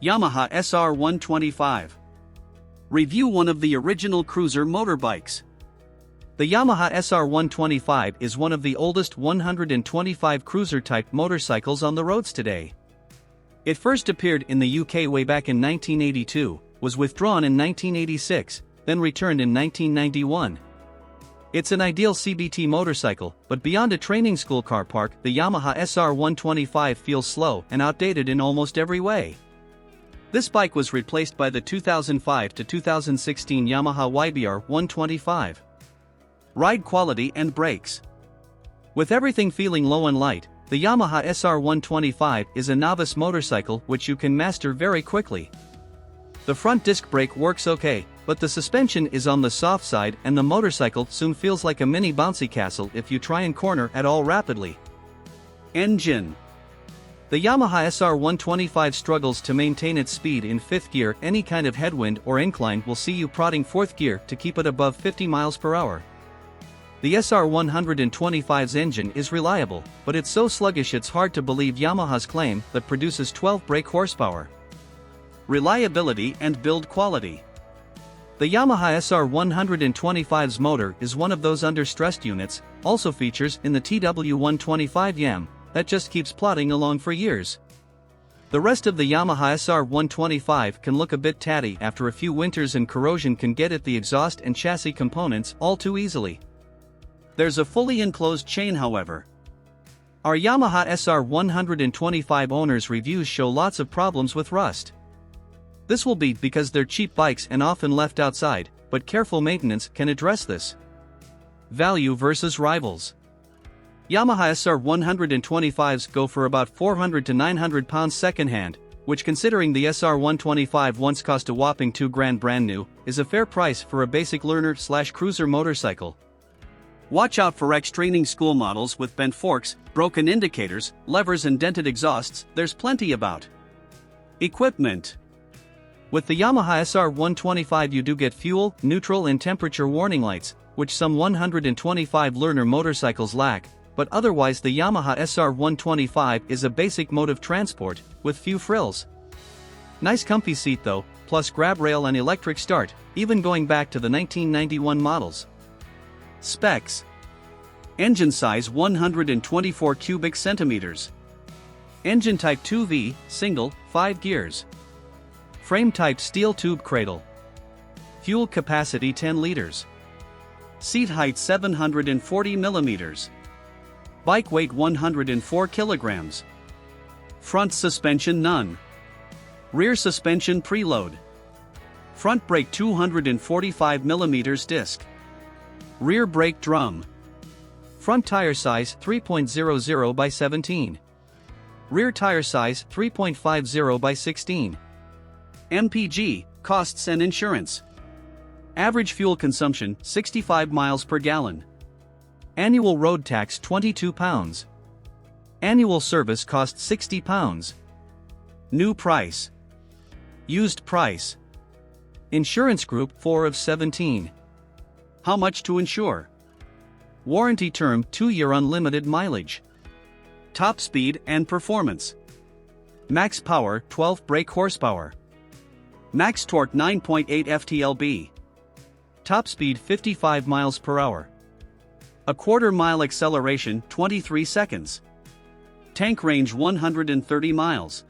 Yamaha SR125. Review one of the original cruiser motorbikes. The Yamaha SR125 is one of the oldest 125 cruiser-type motorcycles on the roads today. It first appeared in the UK way back in 1982, was withdrawn in 1986, then returned in 1991. It's an ideal CBT motorcycle, but beyond a training school car park, the Yamaha SR125 feels slow and outdated in almost every way. This bike was replaced by the 2005 to 2016 Yamaha YBR 125. Ride quality and brakes. With everything feeling low and light, the Yamaha SR125 is a novice motorcycle which you can master very quickly. The front disc brake works okay, but the suspension is on the soft side and the motorcycle soon feels like a mini bouncy castle if you try and corner at all rapidly. Engine. The Yamaha SR125 struggles to maintain its speed in 5th gear. Any kind of headwind or incline will see you prodding 4th gear to keep it above 50 miles per hour. The SR125's engine is reliable, but it's so sluggish it's hard to believe Yamaha's claim that produces 12 brake horsepower. Reliability and build quality. The Yamaha SR125's motor is one of those under-stressed units, also features in the TW125 YAM, that just keeps plodding along for years. The rest of the Yamaha SR125 can look a bit tatty after a few winters, and corrosion can get at the exhaust and chassis components all too easily. There's a fully enclosed chain, however. Our Yamaha SR125 owners' reviews show lots of problems with rust. This will be because they're cheap bikes and often left outside, but careful maintenance can address this. Value versus rivals. Yamaha SR125s go for about £400 to £900 second-hand, which, considering the SR125 once cost a whopping $2,000 brand new, is a fair price for a basic learner/cruiser motorcycle. Watch out for ex-training school models with bent forks, broken indicators, levers and dented exhausts. There's plenty about. Equipment. With the Yamaha SR125 you do get fuel, neutral and temperature warning lights, which some 125 learner motorcycles lack, but otherwise the Yamaha SR125 is a basic mode of transport, with few frills. Nice comfy seat though, plus grab rail and electric start, even going back to the 1991 models. Specs. Engine size 124 cubic centimeters. Engine type 2V, single, 5 gears. Frame type steel tube cradle. Fuel capacity 10 liters. Seat height 740 millimeters. Bike weight 104 kilograms. Front suspension none. Rear suspension preload. Front brake 245 millimeters disc. Rear brake drum. Front tire size 3.00 by 17. Rear tire size 3.50 by 16. MPG, costs and insurance. Average fuel consumption 65 miles per gallon. Annual road tax £22. Annual service cost £60. New price. Used price. Insurance group 4 of 17. How much to insure? Warranty term 2-year unlimited mileage. Top speed and performance. Max power 12 brake horsepower. Max torque 9.8 ft-lb. Top speed 55 miles per hour. A quarter-mile acceleration 23 seconds. Tank range 130 miles.